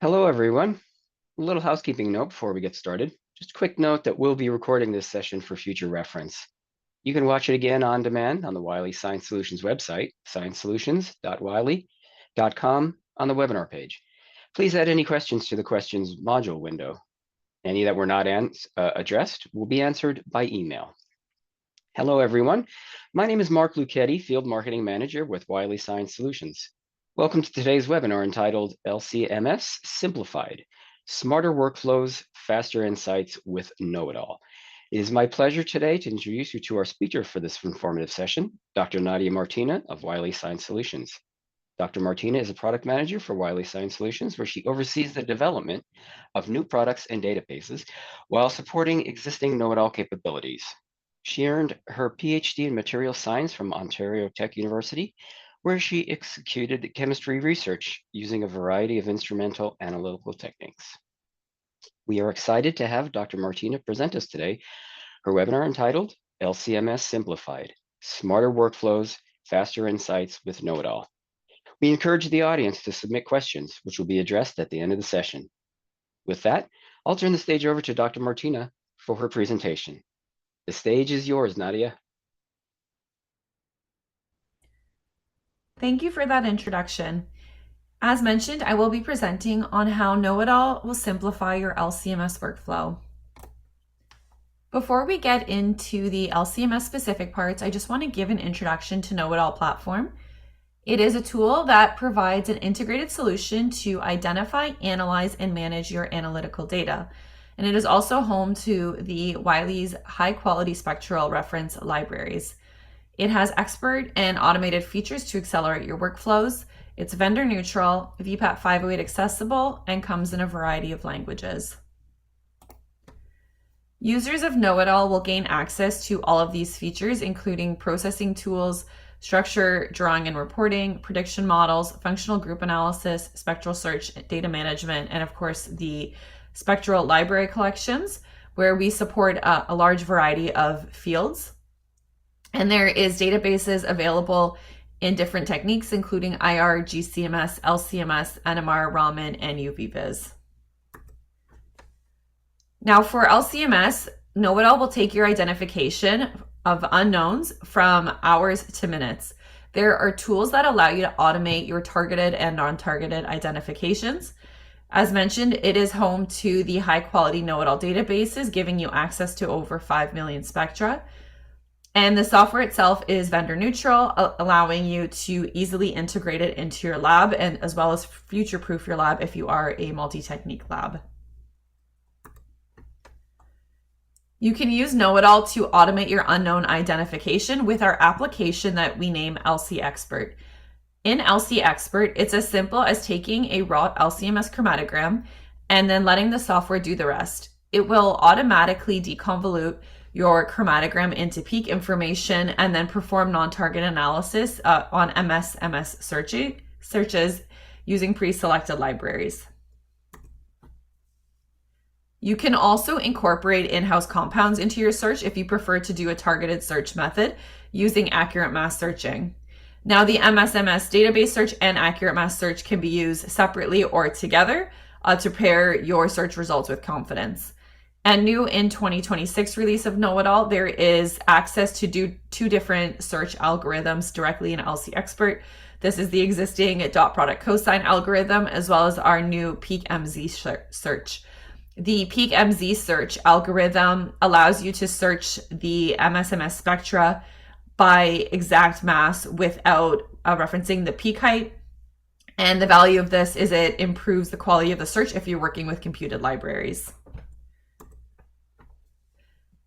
Hello, everyone. A little housekeeping note before we get started. Just a quick note that we'll be recording this session for future reference. You can watch it again on demand on the Wiley Science Solutions website, sciencesolutions.wiley.com, on the webinar page. Please add any questions to the questions module window. Any that were not addressed will be answered by email. Hello, everyone. My name is Mark Lucchetti, Field Marketing Manager with Wiley Science Solutions. Welcome to today's webinar entitled LC-MS Simplified, Smarter Workflows, Faster Insights with KnowItAll. It is my pleasure today to introduce you to our speaker for this informative session, Dr. Nadia Martina of Wiley Science Solutions. Dr. Martina is a product manager for Wiley Science Solutions, where she oversees the development of new products and databases while supporting existing KnowItAll capabilities. She earned her PhD in material science from Ontario Tech University, where she executed chemistry research using a variety of instrumental analytical techniques. We are excited to have Dr. Martina present us today her webinar entitled LC-MS Simplified, Smarter Workflows, Faster Insights with KnowItAll. We encourage the audience to submit questions, which will be addressed at the end of the session. With that, I'll turn the stage over to Dr. Martina for her presentation. The stage is yours, Nadia. Thank you for that introduction. As mentioned, I will be presenting on how KnowItAll will simplify your LC-MS workflow. Before we get into the LC-MS specific parts, I just want to give an introduction to KnowItAll platform. It is a tool that provides an integrated solution to identify, analyze, and manage your analytical data. And it is also home to the Wiley's high-quality spectral reference libraries. It has expert and automated features to accelerate your workflows. It's vendor neutral, VPAT 508 accessible, and comes in a variety of languages. Users of KnowItAll will gain access to all of these features, including processing tools, structure, drawing and reporting, prediction models, functional group analysis, spectral search, data management, and of course the spectral library collections, where we support a large variety of fields. And there is databases available in different techniques, including IR, GCMS, LCMS, NMR, Raman, and UV-Vis. Now for LCMS, KnowItAll will take your identification of unknowns from hours to minutes. There are tools that allow you to automate your targeted and non-targeted identifications. As mentioned, it is home to the high-quality KnowItAll databases, giving you access to over 5 million spectra. And the software itself is vendor neutral, allowing you to easily integrate it into your lab and as well as future-proof your lab if you are a multi-technique lab. You can use KnowItAll to automate your unknown identification with our application that we name LC Expert. In LC Expert, it's as simple as taking a raw LC-MS chromatogram and then letting the software do the rest. It will automatically deconvolute your chromatogram into peak information and then perform non-target analysis on MS searches using pre-selected libraries. You can also incorporate in-house compounds into your search if you prefer to do a targeted search method using accurate mass searching. Now, the MS-MS database search and accurate mass search can be used separately or together to pair your search results with confidence. And new in 2026 release of KnowItAll, there is access to do 2 different search algorithms directly in LC Expert. This is the existing dot product cosine algorithm, as well as our new peak MZ search. The peak MZ search algorithm allows you to search the MS-MS spectra by exact mass without referencing the peak height. And the value of this is it improves the quality of the search if you're working with computed libraries.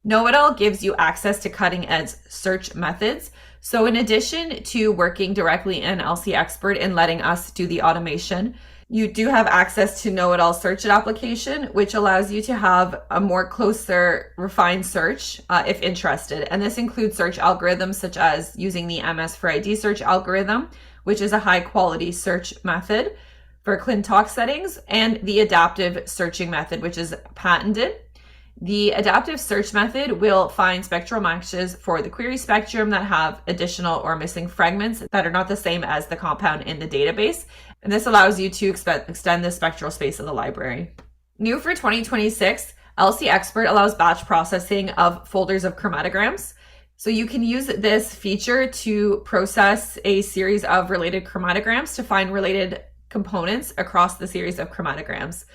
KnowItAll gives you access to cutting-edge search methods. So in addition to working directly in LC Expert and letting us do the automation, you do have access to KnowItAll Search It application, which allows you to have a more closer, refined search if interested. And this includes search algorithms such as using the MS for ID search algorithm, which is a high-quality search method for ClinTalk settings, and the adaptive searching method, which is patented. The adaptive search method will find spectral matches for the query spectrum that have additional or missing fragments that are not the same as the compound in the database. And this allows you to extend the spectral space of the library. New for 2026, LC Expert allows batch processing of folders of chromatograms. So you can use this feature to process a series of related chromatograms to find related components across the series of chromatograms.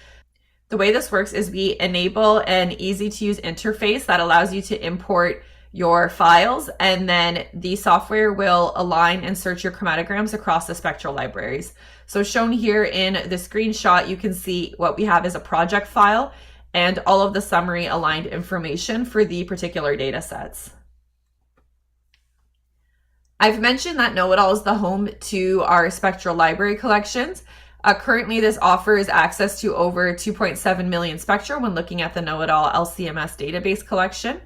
The way this works is we enable an easy to use interface that allows you to import your files, and then the software will align and search your chromatograms across the spectral libraries. So shown here in the screenshot, you can see what we have is a project file and all of the summary aligned information for the particular data sets. I've mentioned that KnowItAll is the home to our spectral library collections. Currently, this offers access to over 2.7 million spectra when looking at the KnowItAll LC-MS database collection.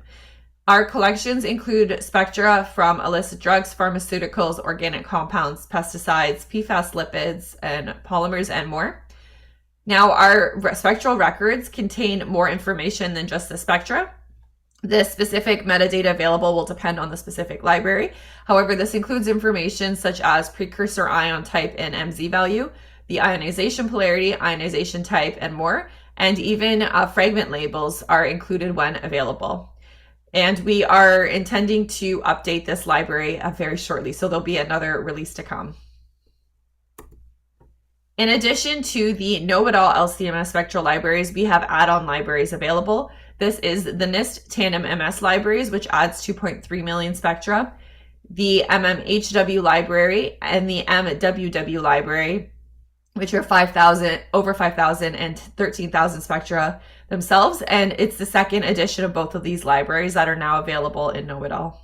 Our collections include spectra from illicit drugs, pharmaceuticals, organic compounds, pesticides, PFAS lipids, and polymers, and more. Now, our spectral records contain more information than just the spectra. The specific metadata available will depend on the specific library. However, this includes information such as precursor ion type and MZ value, the ionization polarity, ionization type, and more. And even fragment labels are included when available. And we are intending to update this library very shortly, so there'll be another release to come. In addition to the KnowItAll LC-MS spectral libraries, we have add-on libraries available. This is the NIST Tandem MS libraries, which adds 2.3 million spectra, the MMHW library, and the MWW library, which are over 5,000 and 13,000 spectra themselves. And it's the second edition of both of these libraries that are now available in KnowItAll.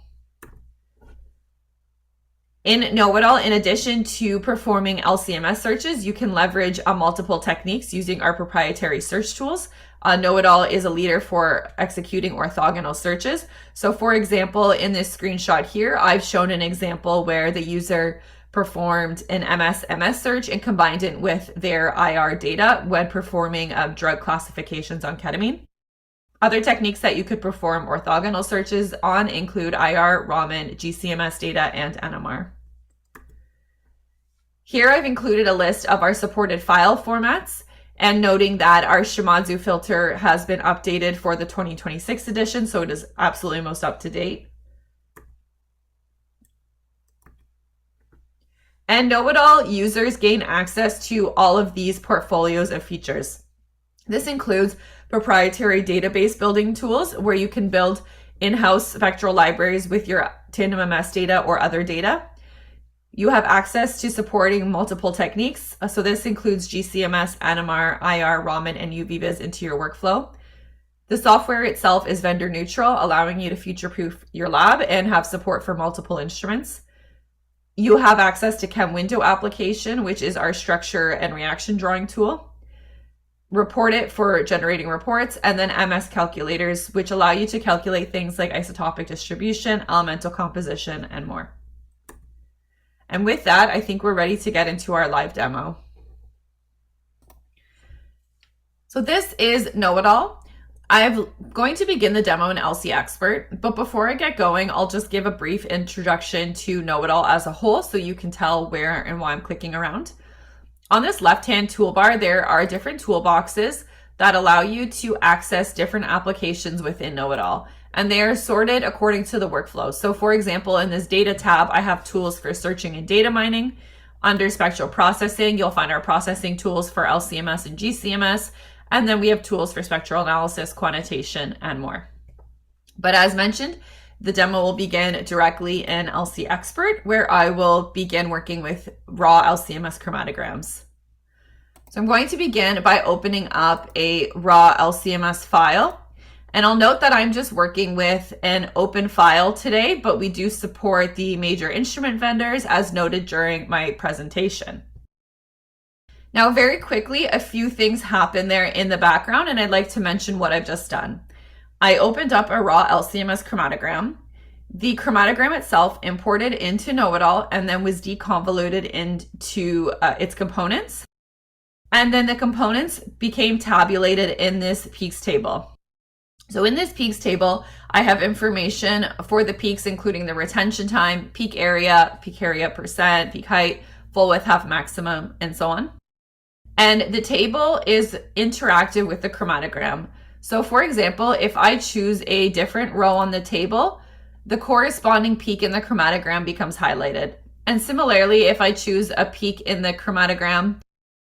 In KnowItAll, in addition to performing LC-MS searches, you can leverage multiple techniques using our proprietary search tools. KnowItAll is a leader for executing orthogonal searches. So for example, in this screenshot here, I've shown an example where the user performed an MS search and combined it with their IR data when performing drug classifications on ketamine. Other techniques that you could perform orthogonal searches on include IR, Raman, GCMS data, and NMR. Here I've included a list of our supported file formats, and noting that our Shimadzu filter has been updated for the 2026 edition, so it is absolutely most up to date. And KnowItAll users gain access to all of these portfolios of features. This includes proprietary database building tools where you can build in-house spectral libraries with your Tandem MS data or other data. You have access to supporting multiple techniques. So this includes GCMS, NMR, IR, Raman, and UV-Vis into your workflow. The software itself is vendor neutral, allowing you to future-proof your lab and have support for multiple instruments. You have access to ChemWindow application, which is our structure and reaction drawing tool. Report it for generating reports, and then MS calculators, which allow you to calculate things like isotopic distribution, elemental composition, and more. And with that, I think we're ready to get into our live demo. So this is KnowItAll. I'm going to begin the demo in LC Expert, but before I get going, I'll just give a brief introduction to KnowItAll as a whole so you can tell where and why I'm clicking around. On this left-hand toolbar, there are different toolboxes that allow you to access different applications within KnowItAll, and they are sorted according to the workflow. So for example, in this data tab, I have tools for searching and data mining. Under spectral processing, you'll find our processing tools for LC-MS and GC-MS, and then we have tools for spectral analysis, quantitation, and more. But as mentioned, the demo will begin directly in LC Expert, where I will begin working with raw LC-MS chromatograms. So I'm going to begin by opening up a raw LC-MS file. And I'll note that I'm just working with an open file today, but we do support the major instrument vendors as noted during my presentation. Now, very quickly, a few things happen there in the background, and I'd like to mention what I've just done. I opened up a raw LC-MS chromatogram. The chromatogram itself imported into KnowItAll and then was deconvoluted into its components. And then the components became tabulated in this peaks table. So in this peaks table, I have information for the peaks, including the retention time, peak area percent, peak height, full width, half maximum, and so on. And the table is interactive with the chromatogram. So for example, if I choose a different row on the table, the corresponding peak in the chromatogram becomes highlighted. And similarly, if I choose a peak in the chromatogram,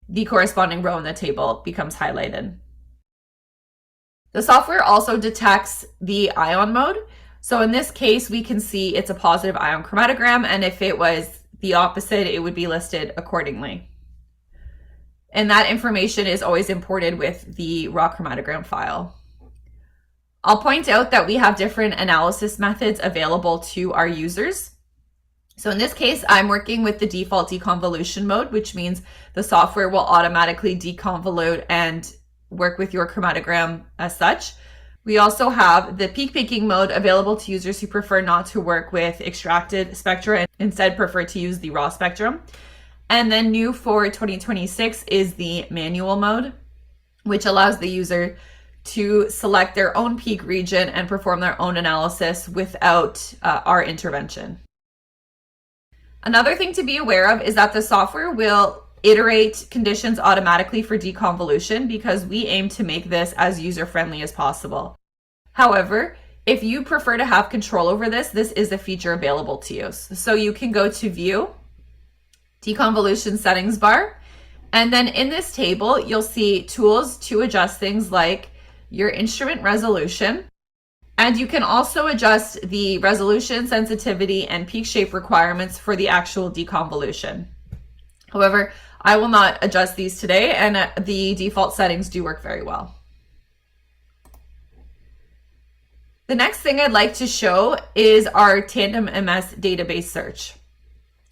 the corresponding row in the table becomes highlighted. The software also detects the ion mode. So in this case, we can see it's a positive ion chromatogram, and if it was the opposite, it would be listed accordingly. And that information is always imported with the raw chromatogram file. I'll point out that we have different analysis methods available to our users. So in this case, I'm working with the default deconvolution mode, which means the software will automatically deconvolute and work with your chromatogram as such. We also have the peak picking mode available to users who prefer not to work with extracted spectra and instead prefer to use the raw spectrum. And then new for 2026 is the manual mode, which allows the user to select their own peak region and perform their own analysis without our intervention. Another thing to be aware of is that the software will iterate conditions automatically for deconvolution because we aim to make this as user-friendly as possible. However, if you prefer to have control over this, this is a feature available to you. So you can go to View, Deconvolution Settings bar, and then in this table, you'll see tools to adjust things like your instrument resolution, and you can also adjust the resolution, sensitivity, and peak shape requirements for the actual deconvolution. However, I will not adjust these today, and the default settings do work very well. The next thing I'd like to show is our Tandem MS database search.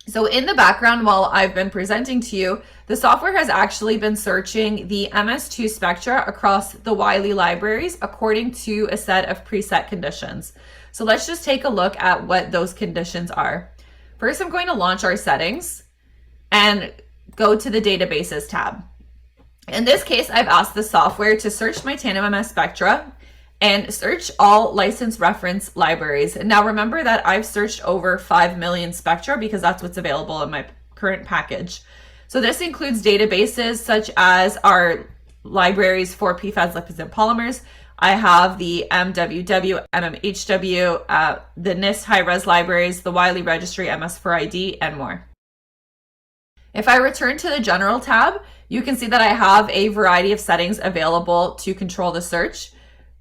So in the background, while I've been presenting to you, the software has actually been searching the MS2 spectra across the Wiley libraries according to a set of preset conditions. So let's just take a look at what those conditions are. First, I'm going to launch our settings and go to the databases tab. In this case, I've asked the software to search my Tandem MS spectra and search all license reference libraries. And now remember that I've searched over 5 million spectra because that's what's available in my current package. So this includes databases such as our libraries for PFAS, lipids, and polymers. I have the MWW, MMHW, the NIST high-res libraries, the Wiley registry, MS4ID, and more. If I return to the general tab, you can see that I have a variety of settings available to control the search.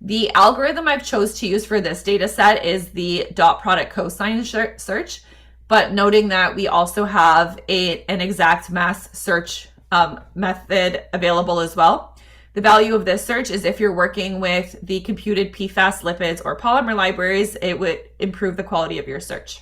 The algorithm I've chose to use for this data set is the dot product cosine search, but noting that we also have an exact mass search method available as well. The value of this search is if you're working with the computed PFAS, lipids, or polymer libraries, it would improve the quality of your search.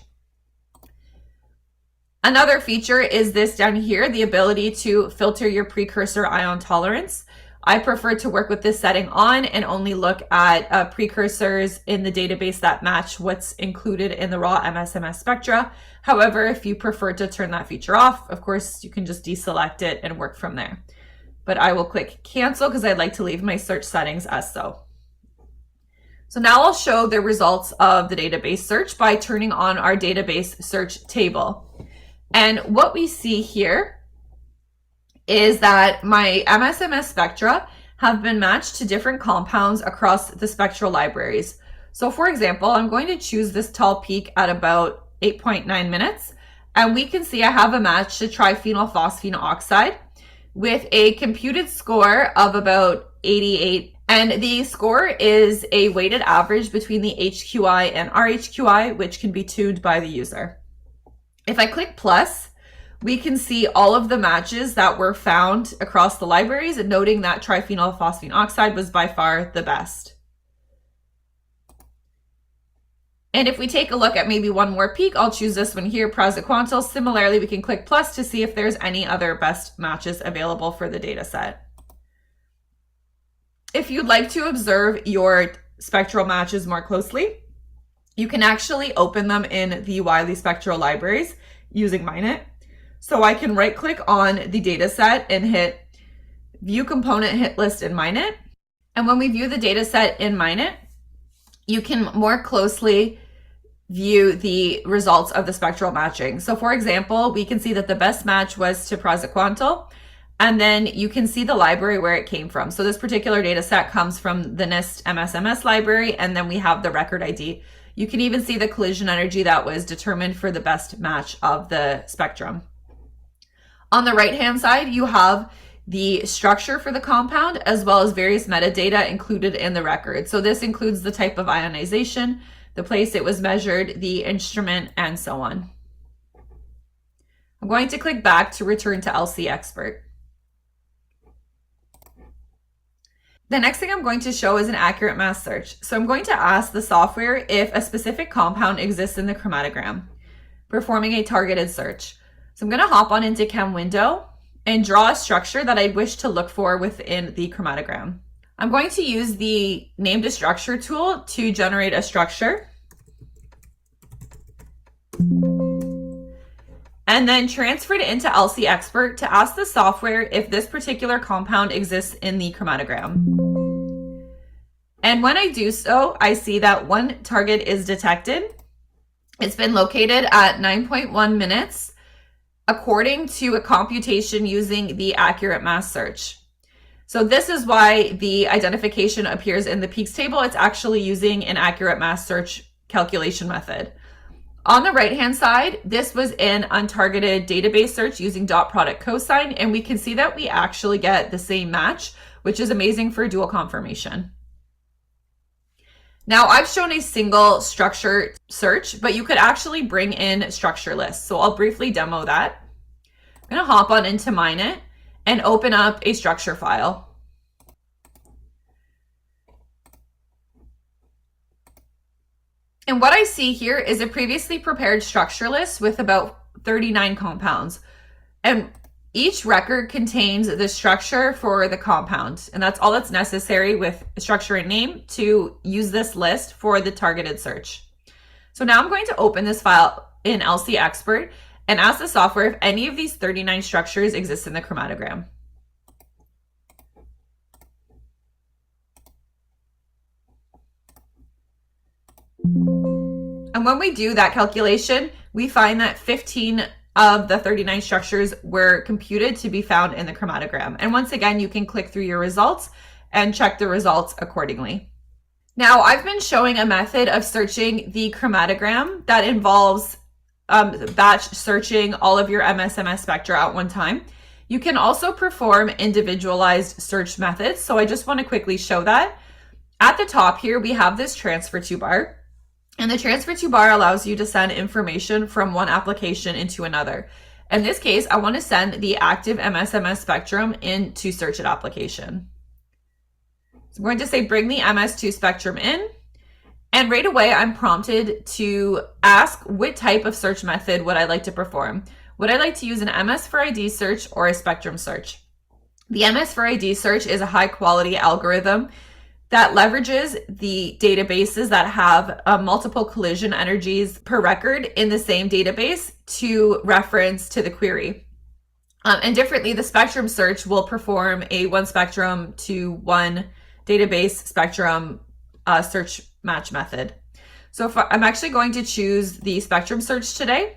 Another feature is this down here, the ability to filter your precursor ion tolerance. I prefer to work with this setting on and only look at precursors in the database that match what's included in the raw MS-MS spectra. However, if you prefer to turn that feature off, of course, you can just deselect it and work from there. But I will click cancel because I'd like to leave my search settings as so. So now I'll show the results of the database search by turning on our database search table. And what we see here is that my MS-MS spectra have been matched to different compounds across the spectral libraries. So for example, I'm going to choose this tall peak at about 8.9 minutes, and we can see I have a match to triphenylphosphine oxide with a computed score of about 88. And the score is a weighted average between the HQI and RHQI, which can be tuned by the user. If I click plus, we can see all of the matches that were found across the libraries, and noting that triphenylphosphine oxide was by far the best. And if we take a look at maybe one more peak, I'll choose this one here, praziquantel. Similarly, we can click plus to see if there's any other best matches available for the data set. If you'd like to observe your spectral matches more closely, you can actually open them in the Wiley spectral libraries using MINET. So I can right click on the data set and hit View Component Hit List in MINET. And when we view the data set in MINET, you can more closely view the results of the spectral matching. So for example, we can see that the best match was to praziquantel, and then you can see the library where it came from. So this particular data set comes from the NIST MS-MS library, and then we have the record ID. You can even see the collision energy that was determined for the best match of the spectrum. On the right-hand side, you have the structure for the compound, as well as various metadata included in the record. So this includes the type of ionization, the place it was measured, the instrument, and so on. I'm going to click back to return to LC Expert. The next thing I'm going to show is an accurate mass search. So I'm going to ask the software if a specific compound exists in the chromatogram, performing a targeted search. So I'm going to hop on into Chem window and draw a structure that I wish to look for within the chromatogram. I'm going to use the name to structure tool to generate a structure. And then transfer it into LC Expert to ask the software if this particular compound exists in the chromatogram. And when I do so, I see that one target is detected. It's been located at 9.1 minutes, according to a computation using the accurate mass search. So this is why the identification appears in the peaks table. It's actually using an accurate mass search calculation method. On the right-hand side, this was an untargeted database search using dot product cosine, and we can see that we actually get the same match, which is amazing for dual confirmation. Now, I've shown a single structure search, but you could actually bring in structure lists. So I'll briefly demo that. I'm going to hop on into Mineit and open up a structure file. And what I see here is a previously prepared structure list with about 39 compounds. And each record contains the structure for the compound. And that's all that's necessary with structure and name to use this list for the targeted search. So now I'm going to open this file in LC Expert and ask the software if any of these 39 structures exist in the chromatogram. And when we do that calculation, we find that 15 of the 39 structures were computed to be found in the chromatogram. And once again, you can click through your results and check the results accordingly. Now, I've been showing a method of searching the chromatogram that involves batch searching all of your MS-MS spectra at one time. You can also perform individualized search methods. So I just want to quickly show that. At the top here, we have this transfer to bar. And the transfer to bar allows you to send information from one application into another. In this case, I want to send the active MS-MS spectrum into search it application. So I'm going to say bring the MS2 spectrum in. And right away, I'm prompted to ask what type of search method would I like to perform. Would I like to use an MS for ID search or a spectrum search? The MS for ID search is a high quality algorithm that leverages the databases that have multiple collision energies per record in the same database to reference to the query. And differently, the spectrum search will perform a one spectrum to one database spectrum search match method. So I'm actually going to choose the spectrum search today,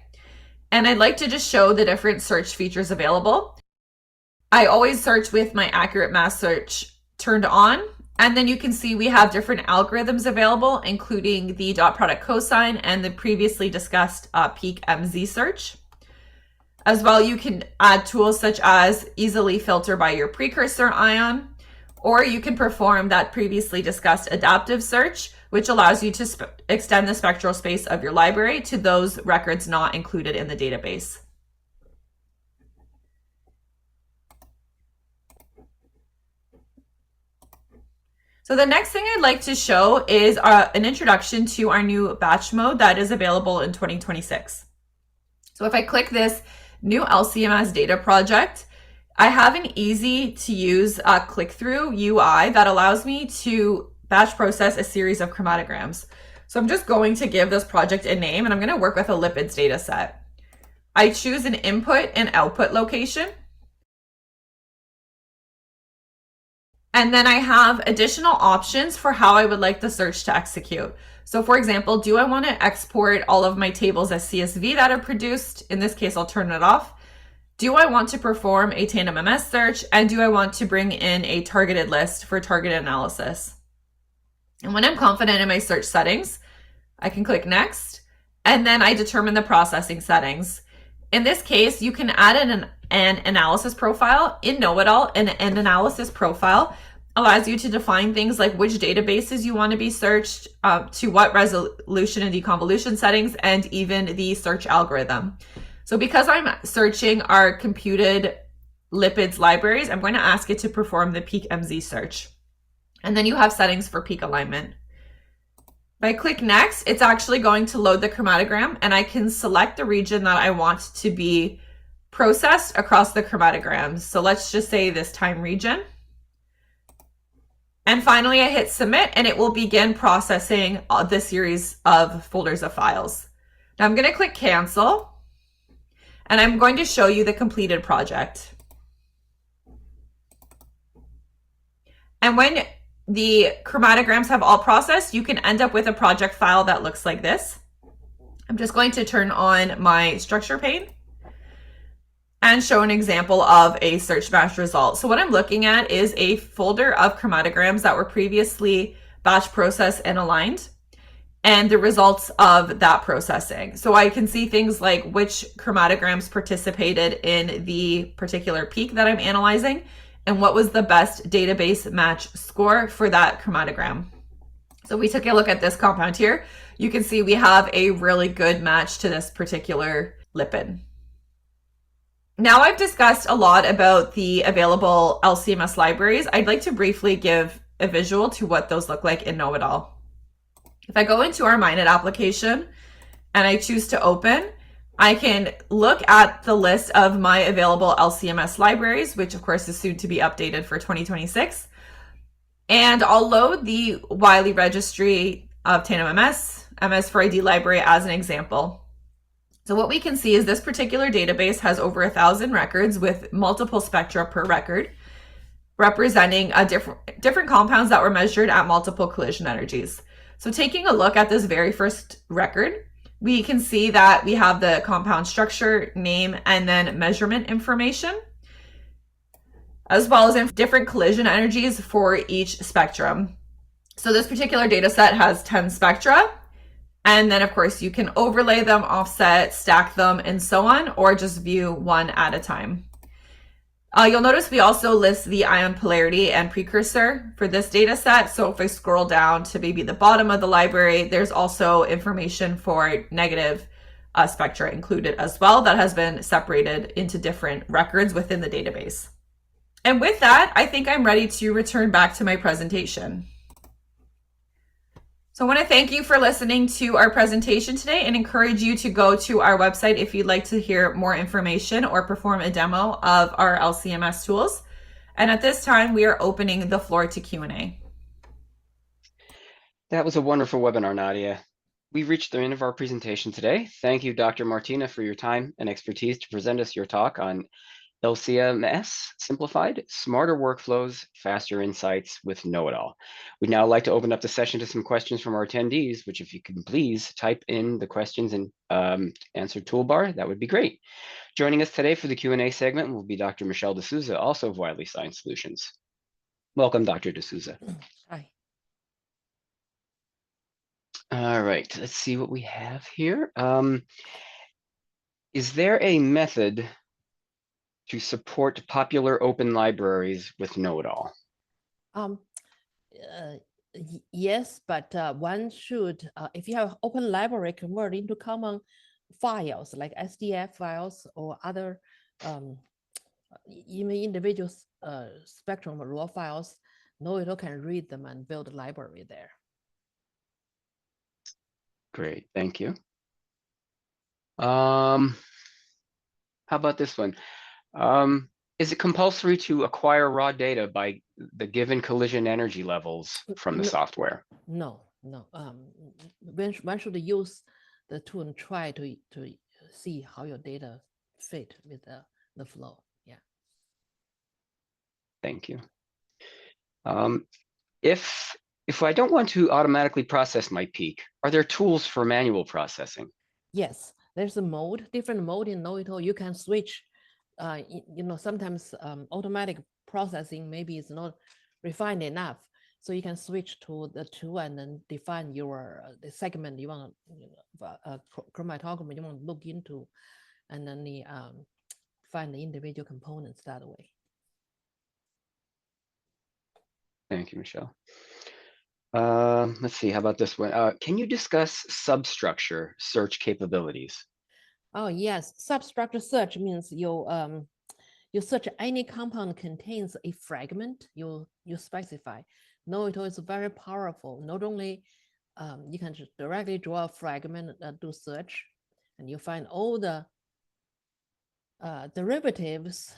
and I'd like to just show the different search features available. I always search with my accurate mass search turned on. And then you can see we have different algorithms available, including the dot product cosine and the previously discussed peak MZ search. As well, you can add tools such as easily filter by your precursor ion, or you can perform that previously discussed adaptive search, which allows you to extend the spectral space of your library to those records not included in the database. So the next thing I'd like to show is an introduction to our new batch mode that is available in 2026. So if I click this new LC-MS data project, I have an easy to use click-through UI that allows me to batch process a series of chromatograms. So I'm just going to give this project a name, and I'm going to work with a lipids data set. I choose an input and output location. And then I have additional options for how I would like the search to execute. So for example, do I want to export all of my tables as CSV that are produced? In this case, I'll turn it off. Do I want to perform a tandem MS search? And do I want to bring in a targeted list for target analysis? And when I'm confident in my search settings, I can click next, and then I determine the processing settings. In this case, you can add an analysis profile in KnowItAll. An analysis profile allows you to define things like which databases you want to be searched, to what resolution and deconvolution settings, and even the search algorithm. So because I'm searching our computed lipids libraries, I'm going to ask it to perform the peak MZ search. And then you have settings for peak alignment. If I click next, it's actually going to load the chromatogram, and I can select the region that I want to be processed across the chromatograms. So let's just say this time region. And finally, I hit submit, and it will begin processing the series of folders of files. Now I'm going to click cancel, and I'm going to show you the completed project. And when the chromatograms have all processed, you can end up with a project file that looks like this. I'm just going to turn on my structure pane and show an example of a search match result. So what I'm looking at is a folder of chromatograms that were previously batch processed and aligned, and the results of that processing. So I can see things like which chromatograms participated in the particular peak that I'm analyzing, and what was the best database match score for that chromatogram. So we took a look at this compound here. You can see we have a really good match to this particular lipid. Now I've discussed a lot about the available LC-MS libraries. I'd like to briefly give a visual to what those look like in KnowItAll. If I go into our MindIt application and I choose to open, I can look at the list of my available LC-MS libraries, which of course is soon to be updated for 2026. And I'll load the Wiley registry of tandem MS, MS4ID library as an example. So what we can see is this particular database has over 1,000 records with multiple spectra per record, representing different compounds that were measured at multiple collision energies. So taking a look at this very first record, we can see that we have the compound structure, name, and then measurement information, as well as different collision energies for each spectrum. So this particular data set has 10 spectra, and then of course you can overlay them, offset, stack them, and so on, or just view one at a time. You'll notice we also list the ion polarity and precursor for this data set. So if I scroll down to maybe the bottom of the library, there's also information for negative spectra included as well that has been separated into different records within the database. And with that, I think I'm ready to return back to my presentation. So I want to thank you for listening to our presentation today and encourage you to go to our website if you'd like to hear more information or perform a demo of our LC-MS tools. And at this time, we are opening the floor to Q&A. That was a wonderful webinar, Nadia. We've reached the end of our presentation today. Thank you, Dr. Martina, for your time and expertise to present us your talk on LC-MS simplified, smarter workflows, faster insights with KnowItAll. We'd now like to open up the session to some questions from our attendees, which if you can please type in the questions and answer toolbar, that would be great. Joining us today for the Q&A segment will be Dr. Michelle D'Souza, also of Wiley Science Solutions. Welcome, Dr. D'Souza. Hi. All right, let's see what we have here. Is there a method to support popular open libraries with KnowItAll? Yes, but one should, if you have open library, convert into common files like SDF files or other even individual spectrum raw files. KnowItAll can read them and build a library there. Great, thank you. How about this one? Is it compulsory to acquire raw data by the given collision energy levels from the software? No. One should use the tool and try to see how your data fit with the flow. Yeah. Thank you. If I don't want to automatically process my peak, are there tools for manual processing? Yes, there's a mode, different mode in KnowItAll. You can switch. Sometimes automatic processing maybe is not refined enough, so you can switch to the tool and then define your the segment you want, chromatography you want to look into, and then find the individual components that way. Thank you, Michelle. Let's see, how about this one? Can you discuss substructure search capabilities? Oh yes, substructure search means you search any compound contains a fragment, you specify. KnowItAll is very powerful. Not only you can just directly draw a fragment and do search, and you find all the derivatives,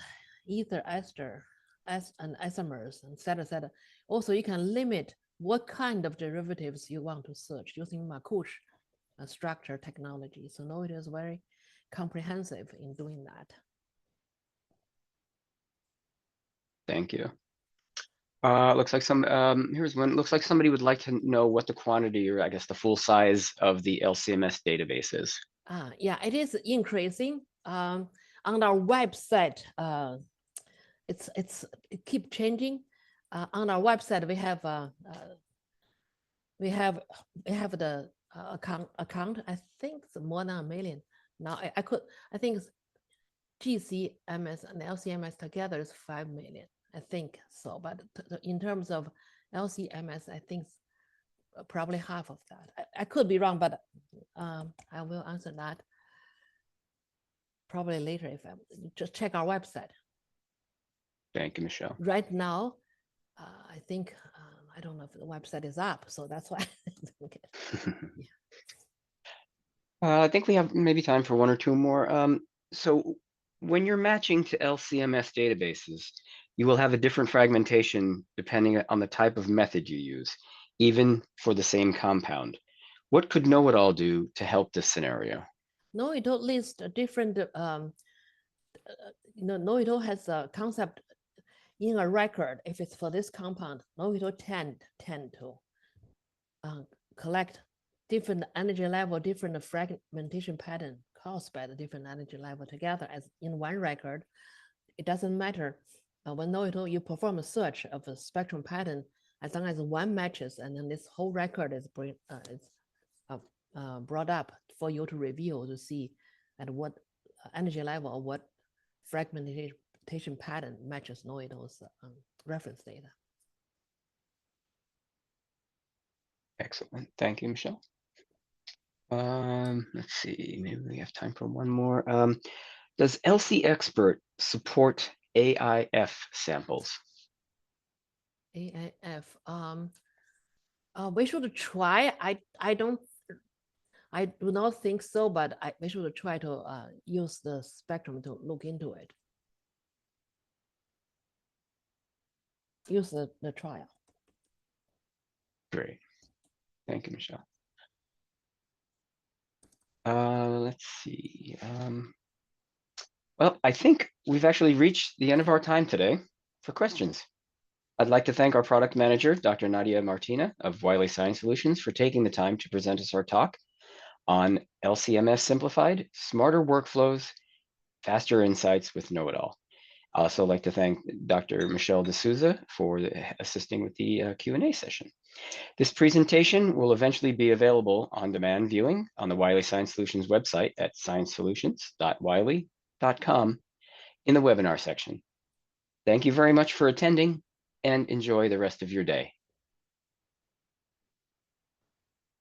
ether, ester, and isomers, etc. Also, you can limit what kind of derivatives you want to search using Marcouche structure technology. So KnowItAll is very comprehensive in doing that. Thank you. Looks like here's one. Looks like somebody would like to know what the quantity, or I guess the full size of the LC-MS database is. Yeah, it is increasing. On our website, it keeps changing. On our website, we have the account. I think it's more than 1 million now. I think it's GC-MS and LC-MS together is 5 million. I think so, but in terms of LC-MS, I think probably half of that. I could be wrong, but I will answer that probably later if I just check our website. Thank you, Michelle. Right now, I think I don't know if the website is up, so that's why. Yeah. I think we have maybe time for one or two more. So when you're matching to LC-MS databases, you will have a different fragmentation depending on the type of method you use, even for the same compound. What could KnowItAll do to help this scenario? KnowItAll lists different, KnowItAll has a concept in a record. If it's for this compound, KnowItAll tend to collect different energy level, different fragmentation pattern caused by the different energy level together as in one record. It doesn't matter when KnowItAll you perform a search of a spectrum pattern, as long as one matches, and then this whole record is brought up for you to review to see at what energy level or what fragmentation pattern matches KnowItAll's reference data. Excellent. Thank you, Michelle. Let's see, maybe we have time for one more. Does LC Expert support AIF samples? AIF, we should try. I do not think so, but we should try to use the spectrum to look into it. Use the trial. Great. Thank you, Michelle. Let's see. Well, I think we've actually reached the end of our time today for questions. I'd like to thank our product manager, Dr. Nadia Martina of Wiley Science Solutions, for taking the time to present us our talk on LC-MS Simplified, Smarter Workflows, Faster Insights with KnowItAll. I'd also like to thank Dr. Michelle D'Souza for assisting with the Q&A session. This presentation will eventually be available on demand viewing on the Wiley Science Solutions website at sciencesolutions.wiley.com in the webinar section. Thank you very much for attending and enjoy the rest of your day.